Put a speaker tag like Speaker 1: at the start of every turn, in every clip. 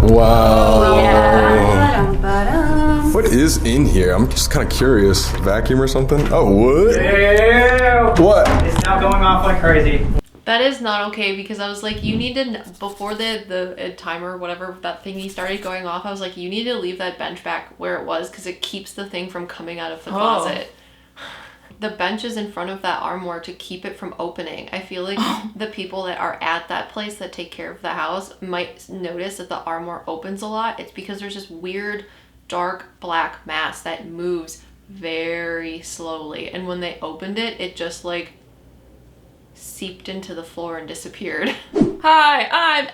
Speaker 1: Wow.
Speaker 2: Yeah.
Speaker 1: What is in here? I'm just kind of curious. Vacuum or something? Oh, what?
Speaker 3: Ew.
Speaker 1: What?
Speaker 3: It's now going off like crazy.
Speaker 2: That is not okay, because I was like, you need to, before the timer, whatever, that thingy started going off, I was like, you need to leave that bench back where it was, because it keeps the thing from coming out of the closet. The bench is in front of that armoire to keep it from opening. I feel like the people that are at that place that take care of the house might notice that the armoire opens a lot. It's because there's this weird, dark, black mass that moves very slowly. And when they opened it, it just like seeped into the floor and disappeared.
Speaker 4: Hi, I'm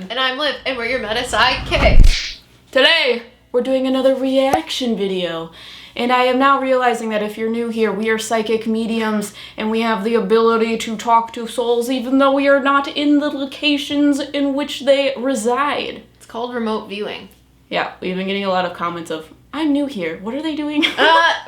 Speaker 4: Em!
Speaker 2: And I'm Liv, and we're your Meta PsycKicks.
Speaker 4: Today, we're doing another reaction video. And I am now realizing that if you're new here, we are psychic mediums, and we have the ability to talk to souls even though we are not in the locations in which they reside.
Speaker 2: It's called remote viewing.
Speaker 4: Yeah, we've been getting a lot of comments of, I'm new here, what are they doing?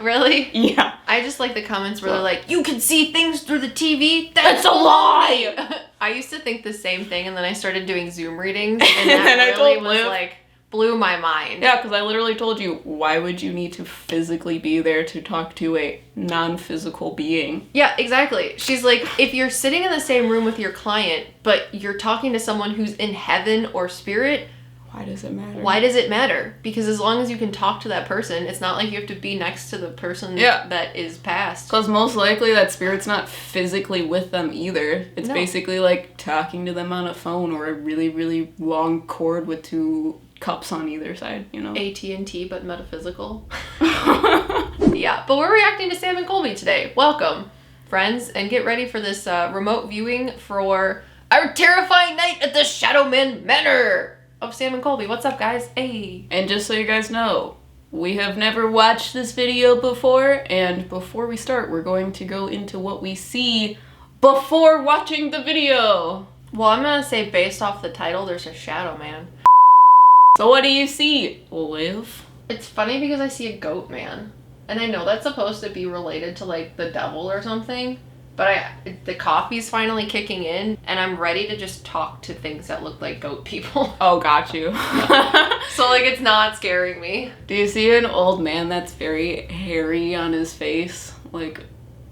Speaker 2: Really?
Speaker 4: Yeah.
Speaker 2: I just like the comments where they're like, you can see things through the TV?
Speaker 4: That's a lie!
Speaker 2: I used to think the same thing, and then I started doing Zoom readings, and that
Speaker 4: And I
Speaker 2: really
Speaker 4: told
Speaker 2: was
Speaker 4: Liv.
Speaker 2: like, blew my mind.
Speaker 4: Yeah, because I literally told you, why would you need to physically be there to talk to a non-physical being?
Speaker 2: Yeah, exactly. She's like, if you're sitting in the same room with your client, but you're talking to someone who's in heaven or spirit,
Speaker 4: Why does it matter?
Speaker 2: why does it matter? Because as long as you can talk to that person, it's not like you have to be next to the person that is passed.
Speaker 4: Because most likely that spirit's not physically with them either. It's basically like talking to them on a phone or a really, really long cord with two cups on either side, you know?
Speaker 2: AT&T, but metaphysical. Yeah, but we're reacting to Sam and Colby today. Welcome, friends, and get ready for this remote viewing for our terrifying night at the Shadow Man Manor of Sam and Colby. What's up, guys? Hey.
Speaker 4: And just so you guys know, we have never watched this video before, and before we start, we're going to go into what we see before watching the video.
Speaker 2: Well, I'm gonna say based off the title, there's a Shadow Man.
Speaker 4: So what do you see, Liv?
Speaker 2: It's funny because I see a goat man, and I know that's supposed to be related to like the devil or something, but the coffee's finally kicking in, and I'm ready to just talk to things that look like goat people.
Speaker 4: Oh, got you.
Speaker 2: So like it's not scaring me.
Speaker 4: Do you see an old man that's very hairy on his face? Like,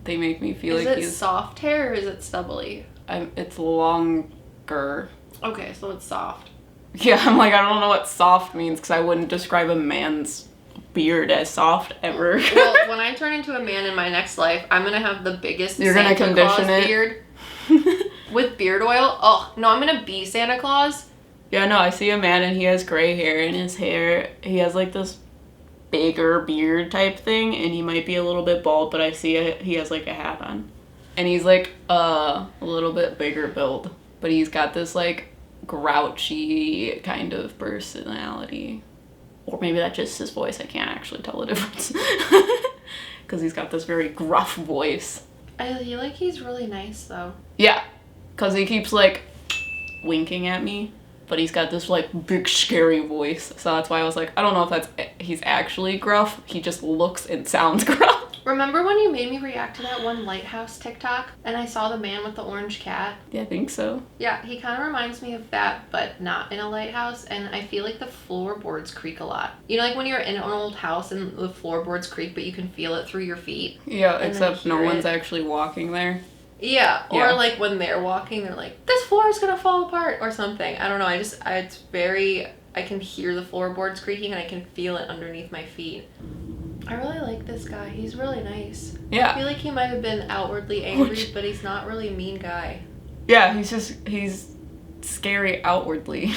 Speaker 4: they make me feel
Speaker 2: Is
Speaker 4: like
Speaker 2: it
Speaker 4: he's...
Speaker 2: soft hair or is it stubbly?
Speaker 4: It's longer.
Speaker 2: Okay, so it's soft.
Speaker 4: Yeah, I'm like, I don't know what soft means because I wouldn't describe a man's beard as soft ever.
Speaker 2: Well, when I turn into a man in my next life, I'm gonna have the biggest
Speaker 4: You're gonna
Speaker 2: Santa
Speaker 4: condition
Speaker 2: Claus
Speaker 4: it?
Speaker 2: beard with beard oil. Oh, no, I'm gonna be Santa Claus.
Speaker 4: Yeah, no, I see a man and he has gray hair in his hair. He has like this bigger beard type thing and he might be a little bit bald, but I see he has like a hat on. And he's like a little bit bigger build, but he's got this like grouchy kind of personality. Or maybe that's just his voice. I can't actually tell the difference. Because he's got this very gruff voice.
Speaker 2: I feel like he's really nice though.
Speaker 4: Yeah, because he keeps like winking at me, but he's got this like big scary voice. So that's why I was like, I don't know if he's actually gruff. He just looks and sounds gruff.
Speaker 2: Remember when you made me react to that one lighthouse TikTok and I saw the man with the orange cat?
Speaker 4: Yeah, I think so.
Speaker 2: Yeah, he kind of reminds me of that, but not in a lighthouse, and I feel like the floorboards creak a lot. You know, like when you're in an old house and the floorboards creak, but you can feel it through your feet?
Speaker 4: Yeah,
Speaker 2: And
Speaker 4: except
Speaker 2: then
Speaker 4: no
Speaker 2: hear
Speaker 4: one's
Speaker 2: it.
Speaker 4: actually walking there.
Speaker 2: Yeah, or
Speaker 4: Yeah.
Speaker 2: like when they're walking, they're like, this floor is gonna fall apart or something. I don't know, it's very, I can hear the floorboards creaking and I can feel it underneath my feet. I really like this guy. He's really nice. I
Speaker 4: Yeah.
Speaker 2: feel like he might have been outwardly angry, but he's not really a mean guy.
Speaker 4: Yeah, he's scary outwardly.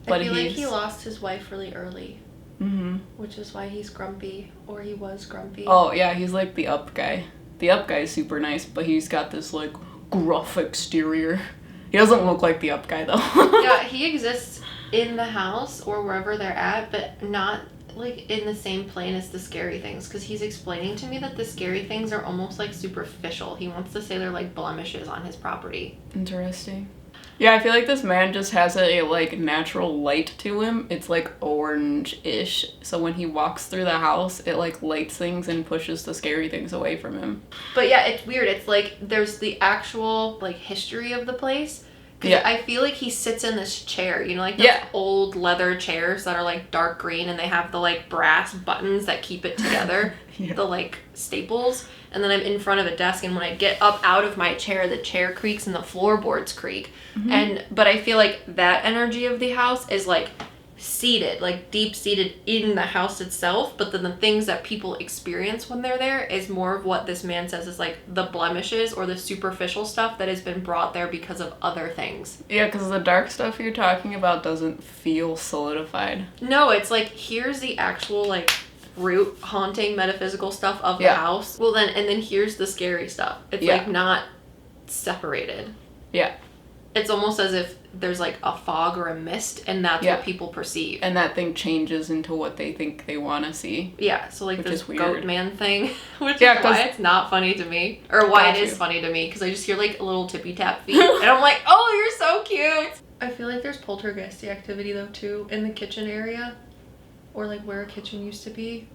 Speaker 4: But
Speaker 2: I feel like he lost his wife really early,
Speaker 4: Mm-hmm.
Speaker 2: which is why he's grumpy, or he was grumpy.
Speaker 4: Oh, yeah, he's like the up guy. The up guy is super nice, but he's got this like gruff exterior. He doesn't look like the up guy though.
Speaker 2: Yeah, he exists in the house or wherever they're at, but not like in the same plane as the scary things, because he's explaining to me that the scary things are almost like superficial. He wants to say they're like blemishes on his property.
Speaker 4: Interesting. Yeah, I feel like this man just has a like natural light to him. It's like orange-ish. So when he walks through the house, it like lights things and pushes the scary things away from him.
Speaker 2: But yeah, it's weird. It's like there's the actual like history of the place, 'Cause
Speaker 4: Yeah.
Speaker 2: I feel like he sits in this chair, you know, like those old leather chairs that are like dark green and they have the like brass buttons that keep it together, the like staples. And then I'm in front of a desk, and when I get up out of my chair, the chair creaks and the floorboards creak. But I feel like that energy of the house is like seated, like deep seated in the house itself, but then the things that people experience when they're there is more of what this man says is like the blemishes or the superficial stuff that has been brought there because of other things.
Speaker 4: Yeah, because the dark stuff you're talking about doesn't feel solidified.
Speaker 2: No, it's like here's the actual like root haunting metaphysical stuff of the house. Well then, and then here's the scary stuff. It's like not separated.
Speaker 4: Yeah.
Speaker 2: It's almost as if there's like a fog or a mist, and that's what people perceive.
Speaker 4: And that thing changes into what they think they want to see.
Speaker 2: Yeah, so like
Speaker 4: which
Speaker 2: this
Speaker 4: is weird.
Speaker 2: goat man thing, which is why it's not funny to me. Or why it is funny to me, because I just hear like a little tippy tap feet, and I'm like, oh, you're so cute! I feel like there's poltergeisty activity though too, in the kitchen area. Or like where a kitchen used to be.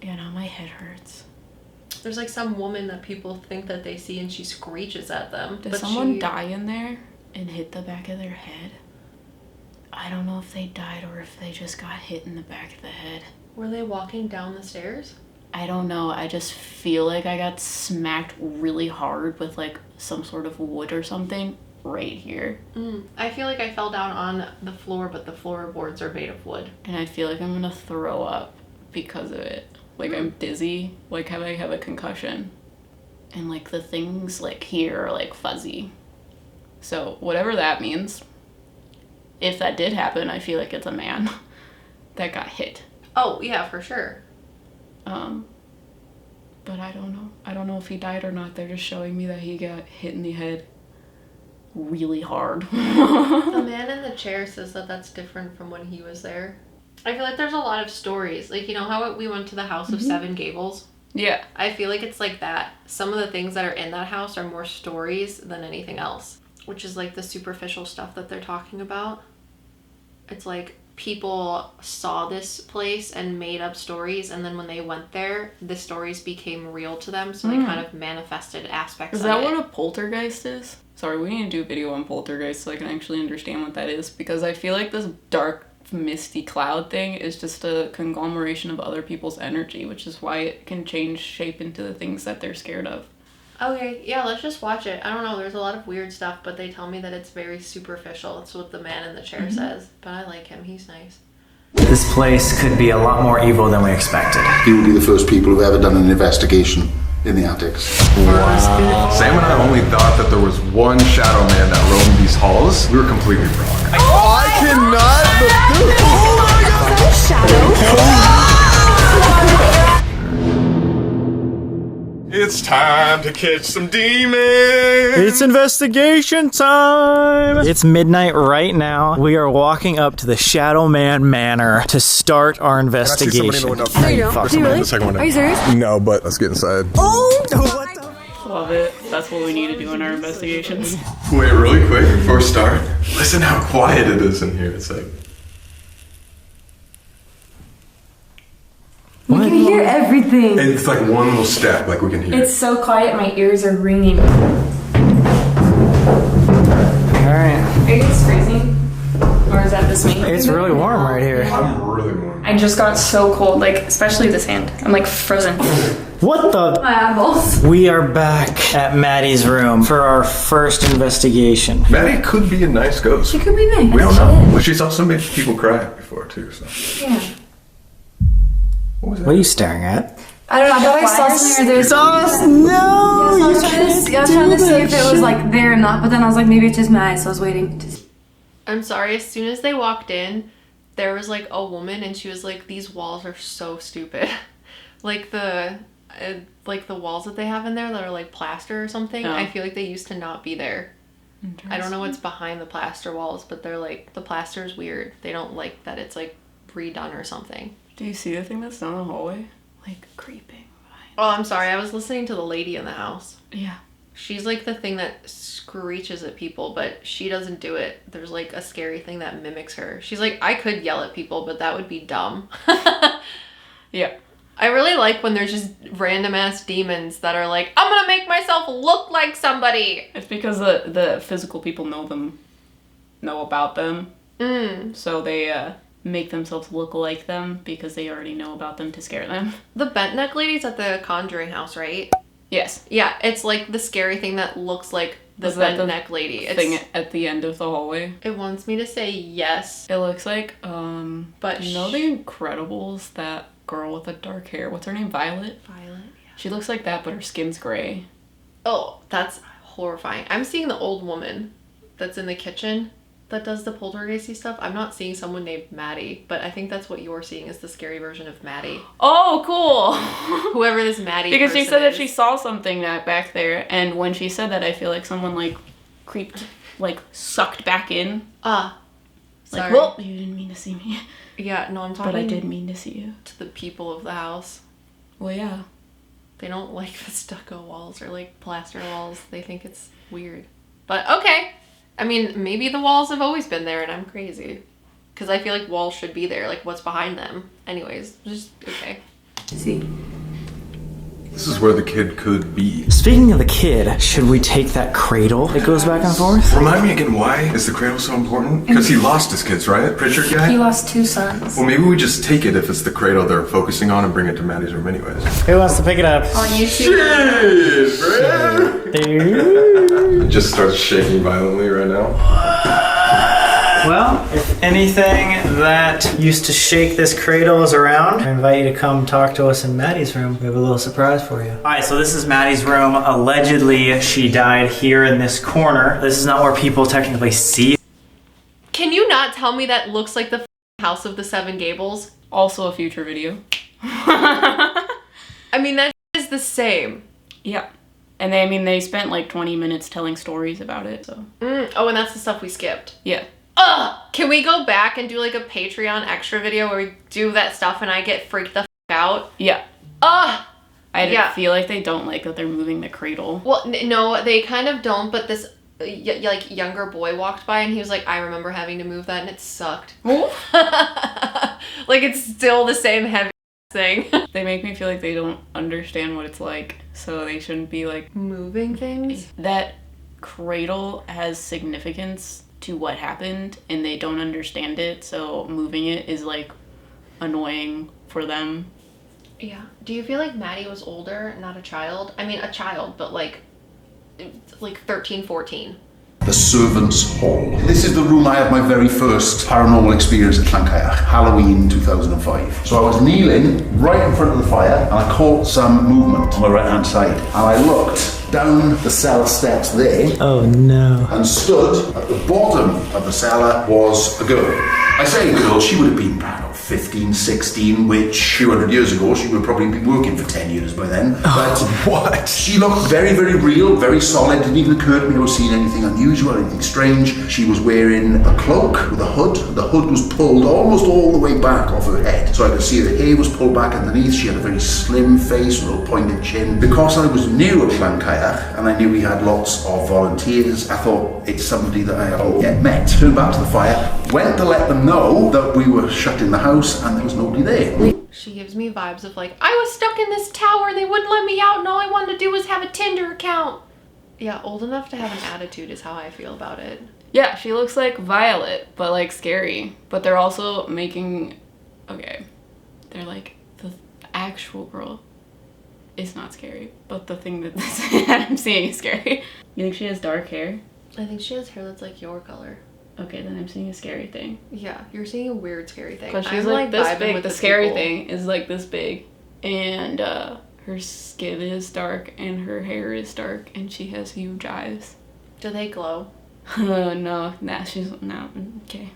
Speaker 4: Yeah, now my head hurts.
Speaker 2: There's like some woman that people think that they see and she screeches at them.
Speaker 4: Did someone die in there and hit the back of their head? I don't know if they died or if they just got hit in the back of the head.
Speaker 2: Were they walking down the stairs?
Speaker 4: I don't know. I just feel like I got smacked really hard with like some sort of wood or something right here.
Speaker 2: I feel like I fell down on the floor, but the floorboards are made of wood.
Speaker 4: And I feel like I'm gonna throw up because of it. Like I'm dizzy, like I have a concussion. And like the things like here are like fuzzy. So whatever that means, if that did happen, I feel like it's a man that got hit.
Speaker 2: Oh yeah, for sure.
Speaker 4: But I don't know. I don't know if he died or not. They're just showing me that he got hit in the head really hard.
Speaker 2: The man in the chair says that that's different from when he was there. I feel like there's a lot of stories. Like, you know how we went to the House of Seven Gables?
Speaker 4: Yeah.
Speaker 2: I feel like it's like that. Some of the things that are in that house are more stories than anything else. Which is like the superficial stuff that they're talking about. It's like people saw this place and made up stories, and then when they went there, the stories became real to them, so they kind of manifested aspects of it.
Speaker 4: Is that what a poltergeist is? Sorry, we need to do a video on poltergeist so I can actually understand what that is, because I feel like this dark misty cloud thing is just a conglomeration of other people's energy, which is why it can change shape into the things that they're scared of.
Speaker 2: Okay, yeah, let's just watch it. I don't know, there's a lot of weird stuff, but they tell me that it's very superficial. That's what the man in the chair says. But I like him, he's nice.
Speaker 3: This place could be a lot more evil than we expected.
Speaker 5: You will be the first people who've ever done an investigation in the attics.
Speaker 1: Sam and I only thought that there was one Shadow Man that roamed these halls. We were completely wrong. I cannot believe It's time to catch some demons!
Speaker 6: It's investigation time! It's midnight right now. We are walking up to the Shadow Man Manor to start our investigation.
Speaker 1: No, you don't. Do you really? Are you serious? No, but let's get inside.
Speaker 6: Oh! What the?
Speaker 4: Love it. That's what we need to do in our investigations.
Speaker 1: Wait, really quick before we start. Listen how quiet it is in here. It's like...
Speaker 7: We can hear everything.
Speaker 1: It's like one little step, like we can hear.
Speaker 7: It's so quiet, my ears are ringing.
Speaker 6: Alright.
Speaker 7: Are you guys freezing? Or is that just me?
Speaker 6: It's really warm right here.
Speaker 1: I'm really warm.
Speaker 7: I just got so cold, like, especially this hand. I'm like frozen.
Speaker 6: What the?
Speaker 7: My eyeballs.
Speaker 6: We are back at Maddie's room for our first investigation.
Speaker 1: Mattie could be a nice ghost.
Speaker 7: She could be nice.
Speaker 1: We don't know. But she's also made people cry before, too, so.
Speaker 7: Yeah.
Speaker 1: What
Speaker 6: What are you staring at?
Speaker 7: I don't know, I thought I saw something or there's
Speaker 6: Sauce? No!
Speaker 7: I was trying to see if it was like there or not, but then I was like, maybe it's just my eyes, so I was waiting to see.
Speaker 2: I'm sorry, as soon as they walked in, there was like a woman and she was like, these walls are so stupid. like the walls that they have in there that are like plaster or something, I feel like they used to not be there. I don't know what's behind the plaster walls, but they're like, the plaster is weird. They don't like that it's like redone or something.
Speaker 4: Do you see the thing that's down the hallway? Like creeping behind.
Speaker 2: Oh, I'm sorry, I was listening to the lady in the house.
Speaker 4: Yeah.
Speaker 2: She's like the thing that screeches at people, but she doesn't do it. There's like a scary thing that mimics her. She's like, I could yell at people, but that would be dumb.
Speaker 4: Yeah.
Speaker 2: I really like when there's just random ass demons that are like, I'm gonna make myself look like somebody.
Speaker 4: It's because the physical people know about them. So they make themselves look like them because they already know about them to scare them.
Speaker 2: The bent neck lady's at the Conjuring house, right?
Speaker 4: Yes.
Speaker 2: Yeah, it's like the scary thing that looks like the bent neck lady.
Speaker 4: Thing at the end of the hallway.
Speaker 2: It wants me to say yes.
Speaker 4: It looks like,
Speaker 2: but
Speaker 4: you know The Incredibles, that girl with the dark hair. What's her name? Violet?
Speaker 2: Violet, yeah.
Speaker 4: She looks like that, but her skin's gray.
Speaker 2: Oh, that's horrifying. I'm seeing the old woman that's in the kitchen that does the poltergeisty stuff. I'm not seeing someone named Mattie, but I think that's what you're seeing is the scary version of Mattie.
Speaker 4: Oh, cool.
Speaker 2: Whoever this Mattie
Speaker 4: because she said
Speaker 2: is.
Speaker 4: that she saw something back there, and when she said that, I feel like someone like creeped, like sucked back in.
Speaker 2: Sorry.
Speaker 4: Like, well, you didn't mean to see me.
Speaker 2: Yeah, no, I'm talking.
Speaker 4: But I did mean to see you.
Speaker 2: To the people of the house.
Speaker 4: Well, yeah.
Speaker 2: They don't like the stucco walls or like plaster walls. They think it's weird. But okay. I mean, maybe the walls have always been there and I'm crazy. Because I feel like walls should be there. Like, what's behind them? Anyways, just okay.
Speaker 7: See.
Speaker 1: This is where the kid could be.
Speaker 6: Speaking of the kid, should we take that cradle that goes back and forth?
Speaker 1: Remind me again, why is the cradle so important? Because he lost his kids, right? Pritchard guy?
Speaker 7: He lost 2 sons.
Speaker 1: Well, maybe we just take it if it's the cradle they're focusing on and bring it to Maddie's room anyways.
Speaker 6: Who wants to pick it up?
Speaker 7: On YouTube.
Speaker 1: Shit, bro! It just starts shaking violently right now.
Speaker 6: Well, if anything that used to shake this cradle is around, I invite you to come talk to us in Maddie's room. We have a little surprise for you. All right, so this is Maddie's room. Allegedly, she died here in this corner. This is not where people technically see.
Speaker 2: Can you not tell me that looks like the House of the Seven Gables?
Speaker 4: Also a future video.
Speaker 2: I mean, that is the same.
Speaker 4: Yeah. And they spent like 20 minutes telling stories about it, so.
Speaker 2: Oh, and that's the stuff we skipped.
Speaker 4: Yeah.
Speaker 2: Ugh! Can we go back and do like a Patreon extra video where we do that stuff and I get freaked the out?
Speaker 4: Yeah.
Speaker 2: Ugh!
Speaker 4: I feel like they don't like that they're moving the cradle.
Speaker 2: Well, no, they kind of don't, but this like younger boy walked by and he was like, I remember having to move that and it sucked. Like it's still the same heavy thing.
Speaker 4: They make me feel like they don't understand what it's like, so they shouldn't be like
Speaker 2: moving things.
Speaker 4: That cradle has significance to what happened and they don't understand it, so moving it is like annoying for them.
Speaker 2: Yeah. Do you feel like Mattie was older, not a child? I mean, a child, but like 13, 14.
Speaker 5: The servants' hall. This is the room I had my very first paranormal experience at Llancaiach, Halloween 2005. So I was kneeling right in front of the fire and I caught some movement on my right hand side. And I looked down the cellar steps there.
Speaker 6: Oh no.
Speaker 5: And stood at the bottom of the cellar was a girl. I say girl, she would have been, I don't know, 15, 16, which 200 years ago, she would have probably been working for 10 years by then. But
Speaker 1: What?
Speaker 5: she looked very, very real, very solid. Didn't even occur to me I was seeing anything unusual, anything strange. She was wearing a cloak with a hood. The hood was pulled almost all the way back off her head. So I could see the hair was pulled back underneath. She had a very slim face, a little pointed chin. Because I was new at Llancaiach and I knew we had lots of volunteers, I thought it's somebody that I hadn't yet met. Turned back to the fire, went to let them know that we were shut in the house and there was nobody there.
Speaker 2: She gives me vibes of like, I was stuck in this tower and they wouldn't let me out and all I wanted to do was have a Tinder account. Yeah, old enough to have an attitude is how I feel about it.
Speaker 4: Yeah, she looks like Violet, but like scary. But they're also making, okay, they're like, the actual girl is not scary, but the thing that I'm seeing is scary. You think she has dark hair?
Speaker 2: I think she has hair that's like your color.
Speaker 4: Okay, then I'm seeing a scary thing.
Speaker 2: Yeah, you're seeing a weird scary thing.
Speaker 4: Because she's
Speaker 2: I'm,
Speaker 4: like this
Speaker 2: vibing
Speaker 4: big.
Speaker 2: with
Speaker 4: The scary
Speaker 2: people.
Speaker 4: thing is like this big. And her skin is dark and her hair is dark and she has huge eyes.
Speaker 2: Do they glow?
Speaker 4: No, she's not. Okay.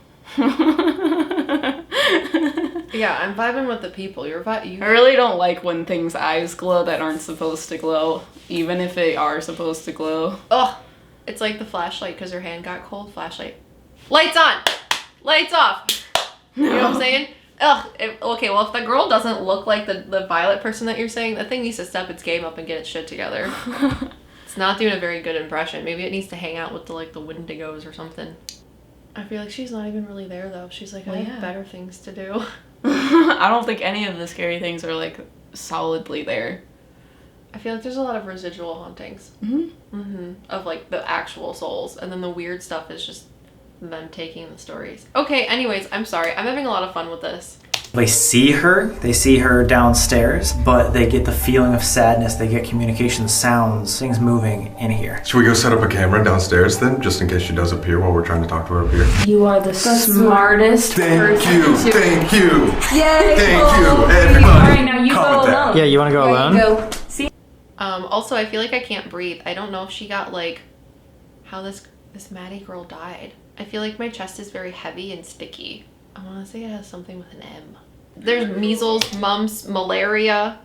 Speaker 2: Yeah, I'm vibing with the people.
Speaker 4: I really don't like when things' eyes glow that aren't supposed to glow, even if they are supposed to glow.
Speaker 2: Ugh. It's like the flashlight because her hand got cold. Flashlight. Lights on! Lights off! You know what I'm saying? Ugh. Okay, well, if the girl doesn't look like the Violet person that you're saying, that thing needs to step its game up and get its shit together. It's not doing a very good impression. Maybe it needs to hang out with the Wendigos or something. I feel like she's not even really there, though. She's like, I have better things to do.
Speaker 4: I don't think any of the scary things are like solidly there.
Speaker 2: I feel like there's a lot of residual hauntings. Of like the actual souls, and then the weird stuff is just them taking the stories. Okay, anyways, I'm sorry. I'm having a lot of fun with this.
Speaker 6: They see her downstairs, but they get the feeling of sadness, they get communication sounds, things moving in here.
Speaker 1: Should we go set up a camera downstairs then, just in case she does appear while we're trying to talk to her up here?
Speaker 7: You are the smartest
Speaker 1: Thank
Speaker 7: person
Speaker 1: you,
Speaker 7: to-
Speaker 1: thank you.
Speaker 7: Yay!
Speaker 1: Thank you,
Speaker 7: All
Speaker 1: everybody.
Speaker 7: right, now you go
Speaker 1: Comment down.
Speaker 7: alone.
Speaker 6: Yeah, you wanna go
Speaker 7: There
Speaker 6: alone?
Speaker 7: You go. See?
Speaker 2: Also, I feel like I can't breathe. I don't know if she got like how this Mattie girl died. I feel like my chest is very heavy and sticky. I want to say it has something with an M. There's measles, mumps, malaria.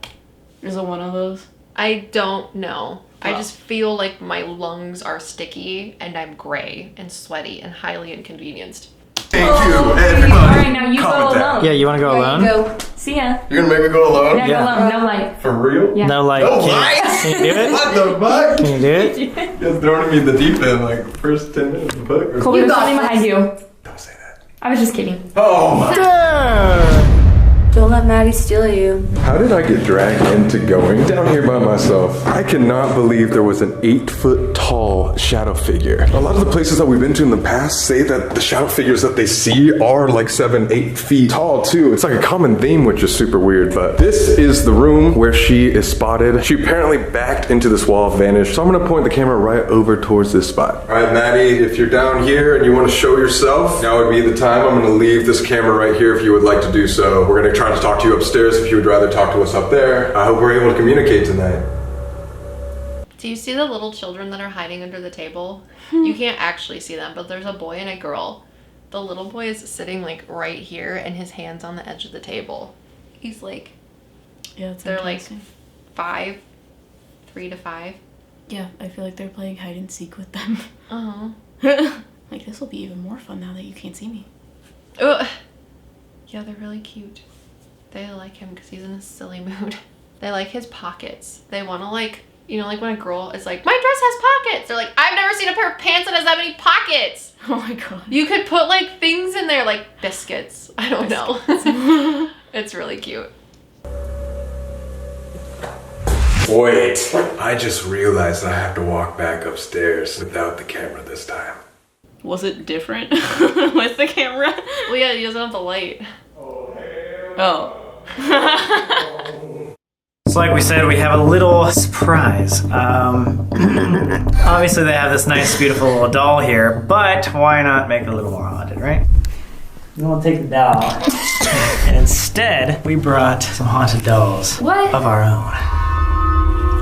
Speaker 4: Is it one of those?
Speaker 2: I don't know. I
Speaker 4: Wow.
Speaker 2: just feel like my lungs are sticky and I'm gray and sweaty and highly inconvenienced.
Speaker 1: Thank you,
Speaker 7: All
Speaker 1: everybody.
Speaker 7: right, now you go
Speaker 1: Comment down.
Speaker 7: alone.
Speaker 6: Yeah, you wanna go
Speaker 7: There
Speaker 6: alone?
Speaker 7: You go. See ya.
Speaker 1: You're gonna make me go alone?
Speaker 7: Yeah,
Speaker 6: Yeah.
Speaker 7: go alone. No light.
Speaker 1: For real?
Speaker 7: Yeah.
Speaker 6: No light.
Speaker 1: No
Speaker 6: Can
Speaker 1: lights?
Speaker 6: you do it?
Speaker 1: What the fuck?
Speaker 6: Can you do it?
Speaker 1: Just throwing me in the deep end like first 10 minutes of the book.
Speaker 7: Colby,
Speaker 2: You
Speaker 7: there's
Speaker 2: got
Speaker 7: something
Speaker 2: this.
Speaker 7: behind you.
Speaker 1: Don't say that.
Speaker 7: I was just kidding.
Speaker 1: Oh my.
Speaker 7: Don't let Mattie steal you.
Speaker 1: How did I get dragged into going down here by myself? I cannot believe there was an 8-foot tall shadow figure. A lot of the places that we've been to in the past say that the shadow figures that they see are like 7, 8 feet tall too. It's like a common theme, which is super weird, but this is the room where she is spotted. She apparently backed into this wall, vanished. So I'm gonna point the camera right over towards this spot. All right, Mattie, if you're down here and you wanna show yourself, now would be the time. I'm gonna leave this camera right here if you would like to do so. We're gonna try to talk to you upstairs if you would rather talk to us up there. I hope we're able to communicate tonight.
Speaker 2: Do you see the little children that are hiding under the table? You can't actually see them, but there's a boy and a girl. The little boy is sitting like right here and his hand's on the edge of the table. He's like,
Speaker 4: Yeah, it's
Speaker 2: they're like
Speaker 4: interesting.
Speaker 2: 5, 3 to 5.
Speaker 4: Yeah, I feel like they're playing hide and seek with them.
Speaker 2: Uh-huh.
Speaker 4: Like, this will be even more fun now that you can't see me.
Speaker 2: Ugh. Yeah, they're really cute. They like him because he's in a silly mood. They like his pockets. They want to like, you know, like when a girl is like, my dress has pockets. They're like, I've never seen a pair of pants that has that many pockets.
Speaker 4: Oh my god.
Speaker 2: You could put like things in there like biscuits. I don't know. It's really cute.
Speaker 1: Wait, I just realized I have to walk back upstairs without the camera this time.
Speaker 4: Was it different with the camera?
Speaker 2: Well, yeah, he doesn't have the light.
Speaker 4: Oh.
Speaker 6: So like we said, we have a little surprise. Obviously they have this nice, beautiful little doll here, but why not make it a little more haunted, right? We won't take the doll. And instead, we brought some haunted dolls
Speaker 7: What?
Speaker 6: of our own.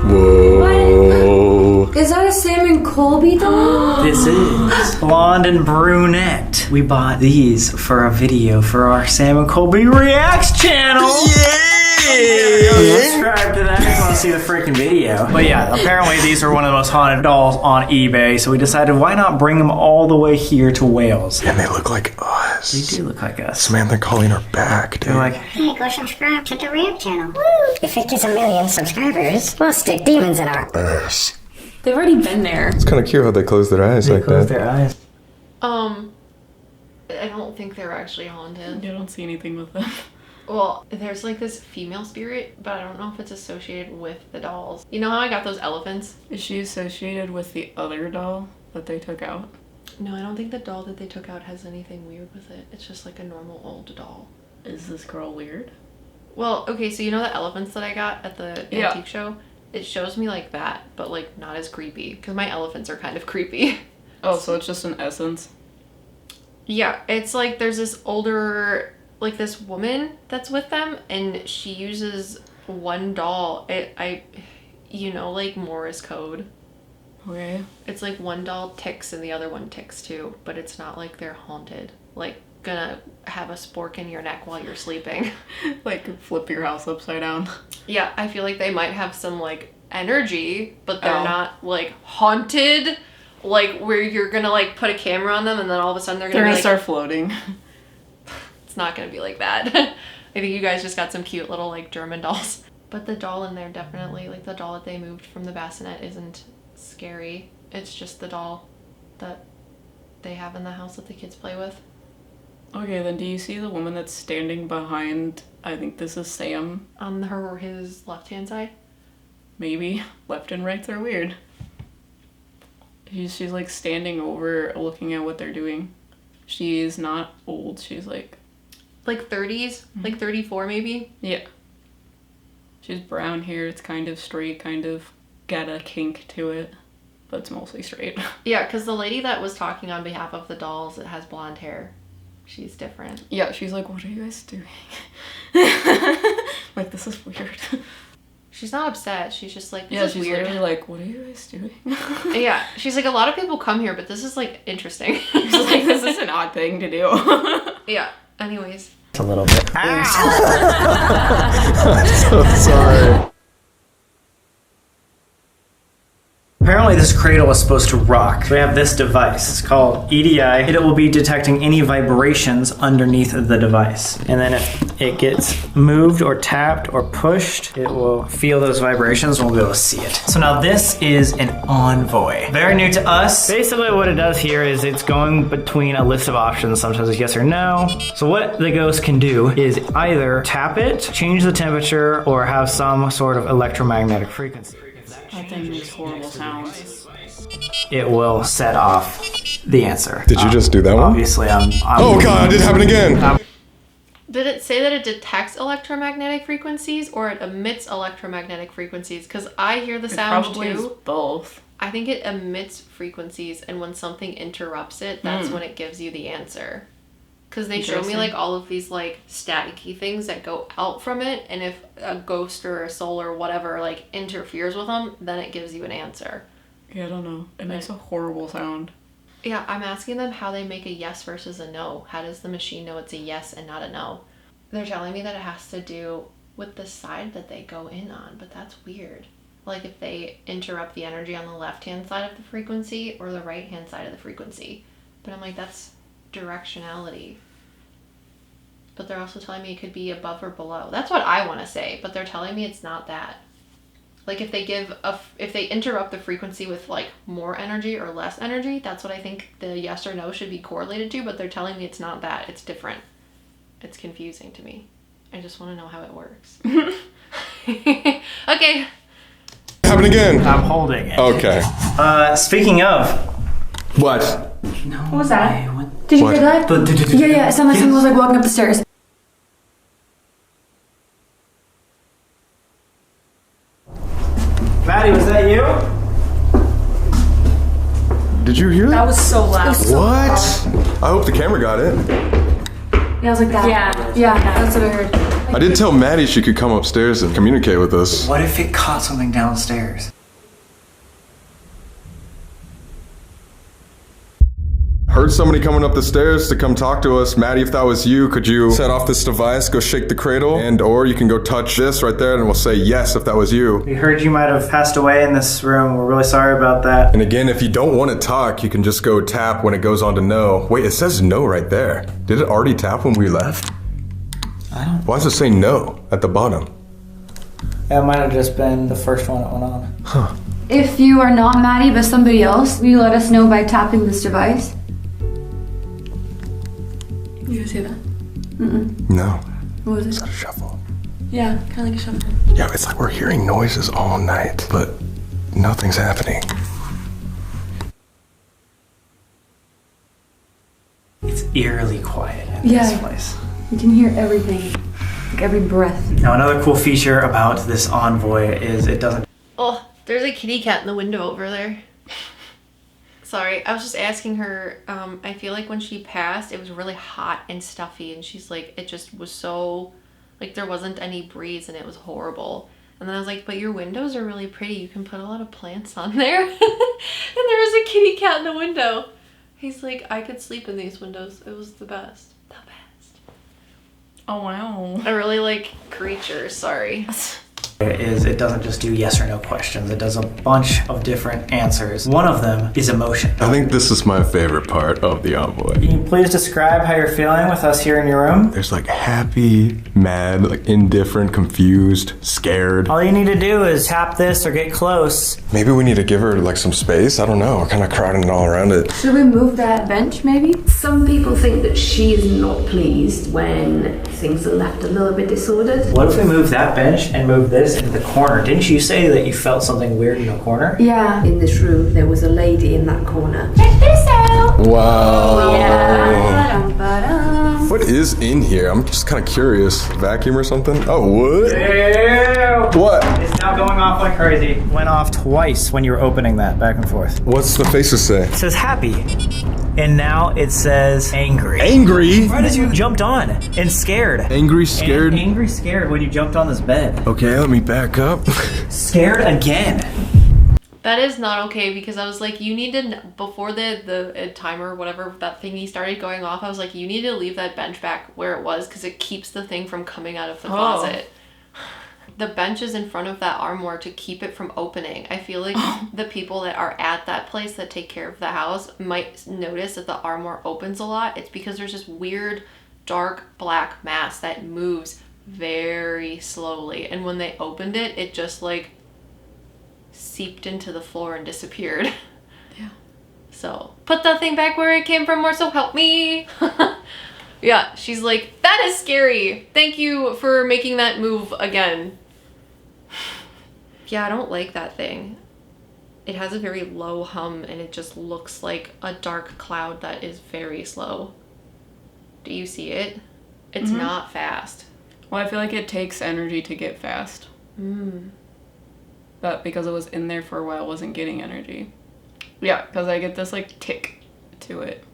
Speaker 1: Whoa.
Speaker 7: Is that a Sam and Colby doll?
Speaker 6: This is blonde and brunette. We bought these for a video for our Sam and Colby Reacts channel. Subscribe to that if you want to see the freaking video. But yeah, apparently these are one of the most haunted dolls on eBay, so we decided why not bring them all the way here to Wales.
Speaker 1: And they look like us.
Speaker 6: They do look like us.
Speaker 1: Samantha calling her back, dude.
Speaker 6: They're like,
Speaker 8: Hey, go subscribe to the React channel. Woo! If it gets 1 million subscribers, we'll stick demons in our ass.
Speaker 7: They've already been there.
Speaker 1: It's kind of cute how they close their eyes
Speaker 6: they
Speaker 1: like
Speaker 6: close
Speaker 1: that.
Speaker 6: their eyes.
Speaker 2: I don't think they're actually haunted.
Speaker 4: I don't see anything with them.
Speaker 2: Well, there's like this female spirit, but I don't know if it's associated with the dolls. You know how I got those elephants?
Speaker 4: Is she associated with the other doll that they took out?
Speaker 2: No, I don't think the doll that they took out has anything weird with it. It's just like a normal old doll.
Speaker 4: Is this girl weird?
Speaker 2: Well, okay, so you know the elephants that I got at the
Speaker 4: Yeah.
Speaker 2: antique show? It shows me like that, but like not as creepy, because my elephants are kind of creepy.
Speaker 4: Oh, so it's just an essence?
Speaker 2: Yeah, it's like there's this older, like this woman that's with them, and she uses one doll. You know, like Morse code.
Speaker 4: Okay.
Speaker 2: It's like one doll ticks and the other one ticks too, but it's not like they're haunted. Like gonna have a spork in your neck while you're sleeping.
Speaker 4: Like flip your house upside down.
Speaker 2: Yeah, I feel like they might have some like energy, but they're
Speaker 4: Oh.
Speaker 2: not like haunted. Like where you're gonna like put a camera on them and then all of a sudden they're
Speaker 4: They're
Speaker 2: gonna
Speaker 4: gonna
Speaker 2: be,
Speaker 4: start floating.
Speaker 2: It's not gonna be like that. I think you guys just got some cute little like German dolls. But the doll in there definitely, like the doll that they moved from the bassinet isn't scary. It's just the doll that they have in the house that the kids play with.
Speaker 4: Okay, then do you see the woman that's standing behind, I think this is Sam?
Speaker 2: On his left-hand side?
Speaker 4: Maybe. Left and rights are weird. She's like standing over looking at what they're doing. She's not old, she's like
Speaker 2: 30s? Like 34 maybe?
Speaker 4: Yeah. She's brown hair, it's kind of straight, kind of got a kink to it, but it's mostly straight.
Speaker 2: Yeah, because the lady that was talking on behalf of the dolls that has blonde hair, she's different.
Speaker 4: Yeah, she's like, what are you guys doing? Like, this is weird.
Speaker 2: She's not upset, she's just like,
Speaker 4: yeah,
Speaker 2: this is
Speaker 4: she's
Speaker 2: weird.
Speaker 4: literally like, what are you guys doing?
Speaker 2: Yeah, she's like, a lot of people come here, but this is like interesting.
Speaker 4: She's like, this is an odd thing to do.
Speaker 2: Yeah, anyways.
Speaker 6: It's a little bit.
Speaker 1: I'm so sorry.
Speaker 6: Apparently this cradle is supposed to rock. We have this device. It's called EDI. It will be detecting any vibrations underneath the device. And then if it gets moved or tapped or pushed, it will feel those vibrations and we'll be able to see it. So now this is an envoy. Very new to us. Basically what it does here is it's going between a list of options. Sometimes it's yes or no. So what the ghost can do is either tap it, change the temperature, or have some sort of electromagnetic frequency.
Speaker 4: That thing makes horrible sounds.
Speaker 6: It will set off the answer.
Speaker 1: Did you just do that one?
Speaker 6: Obviously, I'm
Speaker 1: Oh god, it happened again!
Speaker 2: Did it say that it detects electromagnetic frequencies or it emits electromagnetic frequencies? Because I hear the sound
Speaker 4: Probably is
Speaker 2: too.
Speaker 4: both.
Speaker 2: I think it emits frequencies, and when something interrupts it, that's when it gives you the answer. Because they show me like all of these like staticky things that go out from it, and if a ghost or a soul or whatever like interferes with them, then it gives you an answer.
Speaker 4: Yeah, I don't know. It makes a horrible sound.
Speaker 2: Yeah, I'm asking them how they make a yes versus a no. How does the machine know it's a yes and not a no? They're telling me that it has to do with the side that they go in on, but that's weird. Like if they interrupt the energy on the left-hand side of the frequency or the right-hand side of the frequency. But I'm like, that's directionality. But they're also telling me it could be above or below. That's what I want to say, but they're telling me it's not that. Like if they interrupt the frequency with like more energy or less energy, that's what I think the yes or no should be correlated to, but they're telling me it's not that. It's different. It's confusing to me. I just want to know how it works. Okay.
Speaker 1: Happened again!
Speaker 6: I'm holding it.
Speaker 1: Okay.
Speaker 6: Speaking of.
Speaker 1: What?
Speaker 6: No.
Speaker 7: What was that?
Speaker 6: What?
Speaker 7: Did you
Speaker 1: What?
Speaker 7: hear that? Yeah, it sounded like someone was like walking up the stairs.
Speaker 6: Mattie, was that you?
Speaker 1: Did you hear that?
Speaker 7: That was so loud.
Speaker 1: What? I hope the camera got it.
Speaker 7: Yeah, I was like that. Yeah, that's what I heard.
Speaker 1: I did tell Mattie she could come upstairs and communicate with us.
Speaker 6: What if it caught something downstairs?
Speaker 1: Heard somebody coming up the stairs to come talk to us. Mattie, if that was you, could you set off this device, go shake the cradle, and or you can go touch this right there and we'll say yes if that was you.
Speaker 6: We heard you might have passed away in this room. We're really sorry about that.
Speaker 1: And again, if you don't want to talk, you can just go tap when it goes on to no. Wait, it says no right there. Did it already tap when we left?
Speaker 6: I don't.
Speaker 1: Why does it say no at the bottom?
Speaker 6: That might have just been the first one that went on.
Speaker 1: Huh.
Speaker 7: If you are not Mattie but somebody else, will you let us know by tapping this device? You guys hear that?
Speaker 1: No.
Speaker 7: What was
Speaker 1: Is
Speaker 7: it?
Speaker 1: that a shuffle?
Speaker 7: Yeah, kind of like a shuffle.
Speaker 1: Yeah, it's like we're hearing noises all night, but nothing's happening.
Speaker 6: It's eerily quiet in
Speaker 7: Yeah.
Speaker 6: this place.
Speaker 7: You can hear everything, like every breath.
Speaker 6: Now, another cool feature about this envoy is it doesn't.
Speaker 2: Oh, there's a kitty cat in the window over there. Sorry, I was just asking her, I feel like when she passed, it was really hot and stuffy, and she's like, it just was so, like, there wasn't any breeze, and it was horrible. And then I was like, but your windows are really pretty, you can put a lot of plants on there. And there was a kitty cat in the window. He's like, I could sleep in these windows. It was the best. The best.
Speaker 4: Oh, wow.
Speaker 2: I really like creatures, sorry.
Speaker 6: is it doesn't just do yes or no questions. It does a bunch of different answers. One of them is emotion.
Speaker 1: I think this is my favorite part of the envoy.
Speaker 6: Can you please describe how you're feeling with us here in your room?
Speaker 1: There's like happy, mad, like indifferent, confused, scared.
Speaker 6: All you need to do is tap this or get close.
Speaker 1: Maybe we need to give her like some space. I don't know. We're kind of crowding it all around it.
Speaker 7: Should we move that bench maybe?
Speaker 9: Some people think that she is not pleased when things are left a little bit disordered.
Speaker 6: What if we move that bench and move this into the corner? Didn't you say that you felt something weird in the corner?
Speaker 7: Yeah.
Speaker 9: In this room, there was a lady in that corner. Check this out!
Speaker 1: Wow.
Speaker 7: Yeah. Ba-dum.
Speaker 1: What is in here? I'm just kind of curious. Vacuum or something? Oh, what?
Speaker 6: Ew.
Speaker 1: What?
Speaker 6: It's now going off like crazy. Went off twice when you were opening that back and forth.
Speaker 1: What's the faces say?
Speaker 6: It says happy. And now it says angry.
Speaker 1: Angry?
Speaker 6: Right as you jumped on and scared.
Speaker 1: Angry, scared?
Speaker 6: And angry, scared when you jumped on this bed.
Speaker 1: Okay, let me back up.
Speaker 6: Scared again.
Speaker 2: That is not okay because I was like, you need to, before the timer, whatever, that thingy started going off, I was like, you need to leave that bench back where it was because it keeps the thing from coming out of the closet. The bench is in front of that armoire to keep it from opening. I feel like the people that are at that place that take care of the house might notice that the armoire opens a lot. It's because there's this weird, dark, black mass that moves very slowly. And when they opened it, it just like seeped into the floor and disappeared.
Speaker 4: Yeah.
Speaker 2: So put that thing back where it came from, or so help me. Yeah, she's like, that is scary. Thank you for making that move again. Yeah, I don't like that thing. It has a very low hum and it just looks like a dark cloud that is very slow. Do you see it? It's not fast.
Speaker 4: Well, I feel like it takes energy to get fast. But because it was in there for a while, it wasn't getting energy. Yeah, because I get this like tick to it.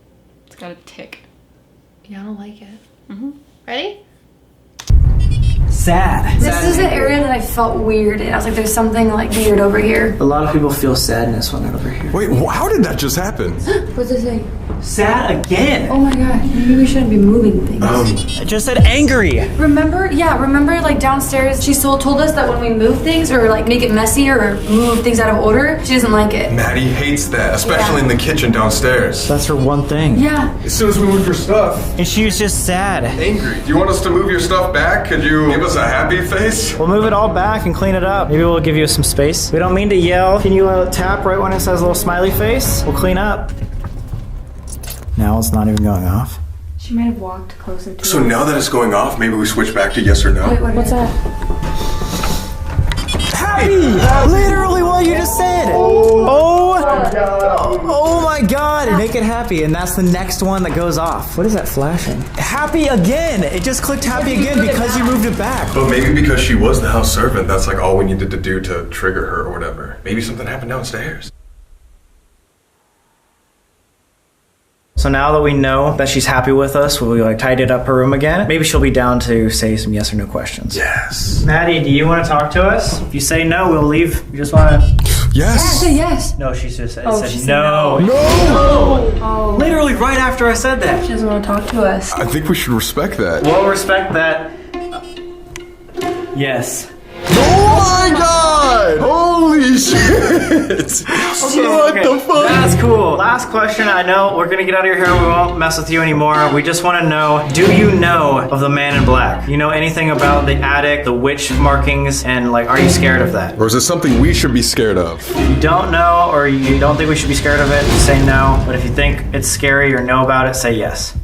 Speaker 4: It's got a tick.
Speaker 2: Yeah, I don't like it. Ready?
Speaker 6: Sad.
Speaker 7: This is the area that I felt weird in. I was like, there's something like weird over here.
Speaker 6: A lot of people feel sadness when they're over here.
Speaker 1: Wait, how did that just happen?
Speaker 7: What's it say?
Speaker 6: Sad again.
Speaker 7: Oh my gosh, maybe we shouldn't be moving things.
Speaker 6: It just said angry.
Speaker 7: Remember like downstairs, she told us that when we move things or like make it messy or move things out of order, she doesn't like it.
Speaker 1: Maddie hates that, especially in the kitchen downstairs.
Speaker 6: That's her one thing.
Speaker 7: Yeah.
Speaker 1: As soon as we move your stuff.
Speaker 6: And she was just sad.
Speaker 1: Angry. Do you want us to move your stuff back? Could you give us a happy face?
Speaker 6: We'll move it all back and clean it up. Maybe we'll give you some space. We don't mean to yell. Can you tap right when it says a little smiley face? We'll clean up. Now it's not even going off.
Speaker 7: She might have walked closer to
Speaker 1: So
Speaker 7: us.
Speaker 1: now that it's going off, maybe we switch back to yes or no?
Speaker 7: Wait, what's that?
Speaker 6: Happy! Literally what you just said! Oh my god! Make it happy, and that's the next one that goes off. What is that flashing? Happy again! It just clicked happy again because you moved it back.
Speaker 1: But maybe because she was the house servant, that's like all we needed to do to trigger her or whatever. Maybe something happened downstairs.
Speaker 6: So now that we know that she's happy with us, will we like tidied up her room again? Maybe she'll be down to say some yes or no questions.
Speaker 1: Yes.
Speaker 6: Maddie, do you want to talk to us? If you say no, we'll leave. We just want to...
Speaker 1: Yes.
Speaker 7: Say yes.
Speaker 6: No, she just said,
Speaker 7: she said
Speaker 6: no.
Speaker 1: No.
Speaker 7: Oh.
Speaker 6: Literally right after I said that.
Speaker 7: She doesn't want to talk to us.
Speaker 1: I think we should respect that.
Speaker 6: We'll respect that. Yes.
Speaker 1: Oh my god! Holy shit! What the fuck?
Speaker 6: That's cool. Last question. I know we're gonna get out of your hair. We won't mess with you anymore. We just want to know, do you know of the man in black? You know anything about the attic, the witch markings, and like, are you scared of that?
Speaker 1: Or is it something we should be scared of?
Speaker 6: If you don't know, or you don't think we should be scared of it, say no. But if you think it's scary or know about it, say yes.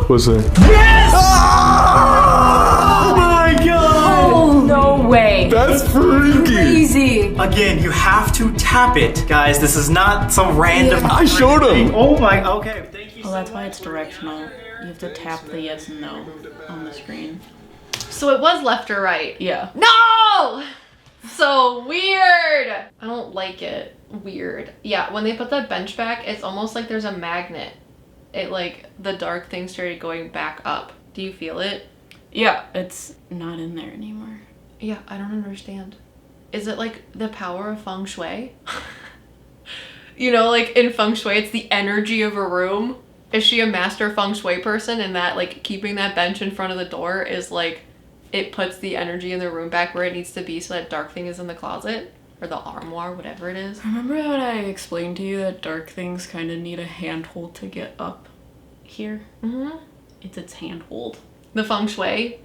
Speaker 1: What's it?
Speaker 6: Yes! Oh my god!
Speaker 7: Oh, no way.
Speaker 1: That's freaky!
Speaker 7: Crazy.
Speaker 6: Again, you have to tap it, guys. This is not some random.
Speaker 1: I showed him!
Speaker 6: Oh my, okay, thank you.
Speaker 4: Well, that's why it's directional. You have to tap the yes and no on the screen.
Speaker 2: So it was left or right?
Speaker 4: Yeah.
Speaker 2: No! So weird! I don't like it. Weird. Yeah, when they put that bench back, it's almost like there's a magnet. It like, the dark thing started going back up. Do you feel it?
Speaker 4: Yeah, it's not in there anymore.
Speaker 2: Yeah, I don't understand. Is it like the power of Feng Shui? You know, like in Feng Shui, it's the energy of a room. Is she a master Feng Shui person and that like keeping that bench in front of the door is like it puts the energy in the room back where it needs to be so that dark thing is in the closet or the armoire, whatever it is.
Speaker 4: Remember when I explained to you that dark things kind of need a handhold to get up here?
Speaker 2: Mm-hmm.
Speaker 4: It's its handhold.
Speaker 2: The feng shui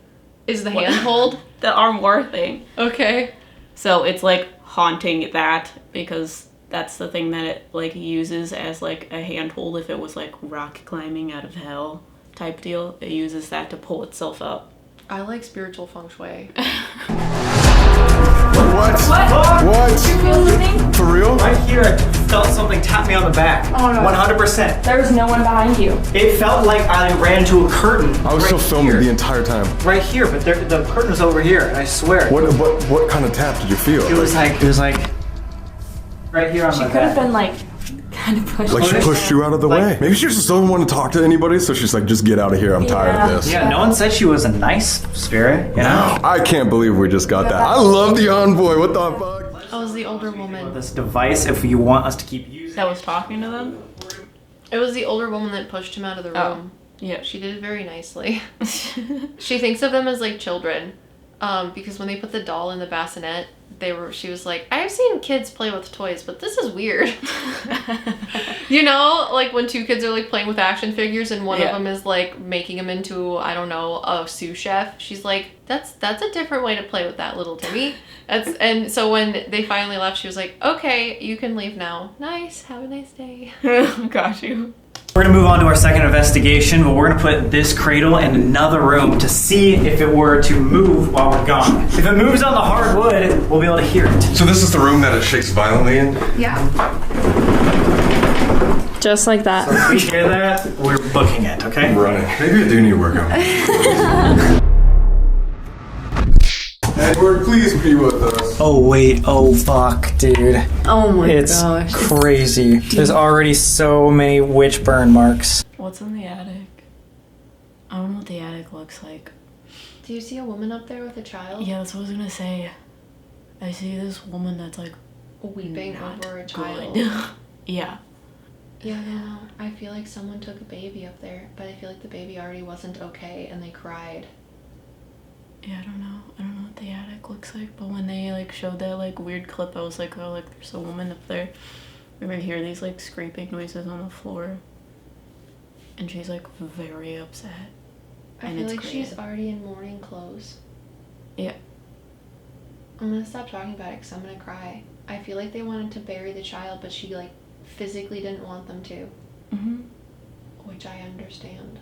Speaker 2: is the handhold?
Speaker 4: The armoire thing.
Speaker 2: Okay.
Speaker 4: So it's like haunting that because that's the thing that it like uses as like a handhold if it was like rock climbing out of hell type deal. It uses that to pull itself up.
Speaker 2: I like spiritual feng shui.
Speaker 1: What?
Speaker 7: What? Did you feel something?
Speaker 1: For real?
Speaker 6: Right here, I felt something tap me on the back.
Speaker 7: Oh no.
Speaker 6: 100%.
Speaker 7: There was no one behind you.
Speaker 6: It felt like I ran into a curtain.
Speaker 1: I was
Speaker 6: right
Speaker 1: still filming
Speaker 6: here.
Speaker 1: the entire time.
Speaker 6: Right here, but the curtain was over here, and I swear.
Speaker 1: What kind of tap did you feel?
Speaker 6: It was like right here on
Speaker 7: She
Speaker 6: my
Speaker 7: could have
Speaker 6: back.
Speaker 7: been like kind of pushed.
Speaker 1: Like she pushed you out of the way. Maybe she just doesn't want to talk to anybody, so she's like, just get out of here. I'm tired of this.
Speaker 6: Yeah, no one said she was a nice spirit. You know?
Speaker 1: I can't believe we just got that. I love the envoy. What the fuck?
Speaker 2: I was the older woman.
Speaker 6: This device, if you want us to keep using.
Speaker 4: That was talking to them?
Speaker 2: It was the older woman that pushed him out of the room.
Speaker 4: Yeah.
Speaker 2: She did it very nicely. She thinks of them as like children. Because when they put the doll in the bassinet, she was like, I've seen kids play with toys, but this is weird. You know, like when two kids are like playing with action figures and one of them is like making them into, I don't know, a sous chef. She's like, that's a different way to play with that, little Timmy. And so when they finally left, she was like, okay, you can leave now. Nice, have a nice day.
Speaker 4: Got you.
Speaker 6: We're gonna move on to our second investigation, but we're gonna put this cradle in another room to see if it were to move while we're gone. If it moves on the hardwood, we'll be able to hear it.
Speaker 1: So this is the room that it shakes violently in?
Speaker 7: Yeah.
Speaker 4: Just like that.
Speaker 6: So if we hear that, we're booking it, okay?
Speaker 1: I'm running. Maybe I do need work on. Edward, please be with us.
Speaker 6: Oh wait, oh fuck, dude.
Speaker 7: Oh my
Speaker 6: It's
Speaker 7: gosh.
Speaker 6: crazy. There's already so many witch burn marks.
Speaker 4: What's in the attic? I don't know what the attic looks like.
Speaker 2: Do you see a woman up there with a child?
Speaker 4: Yeah, that's what I was gonna say. I see this woman that's like
Speaker 2: Weeping
Speaker 4: not
Speaker 2: over a child.
Speaker 4: good. Yeah.
Speaker 2: Yeah, I don't know. I feel like someone took a baby up there, but I feel like the baby already wasn't okay and they cried.
Speaker 4: Yeah, I don't know. I don't know what the attic looks like, but when they like showed that like weird clip, I was like, oh, like there's a woman up there. We would hear these like scraping noises on the floor, and she's like very upset.
Speaker 2: I
Speaker 4: And
Speaker 2: feel
Speaker 4: it's
Speaker 2: like
Speaker 4: great.
Speaker 2: she's already in mourning clothes.
Speaker 4: Yeah.
Speaker 2: I'm gonna stop talking about it because I'm gonna cry. I feel like they wanted to bury the child, but she like physically didn't want them to,
Speaker 4: Mm-hmm.
Speaker 2: which I understand.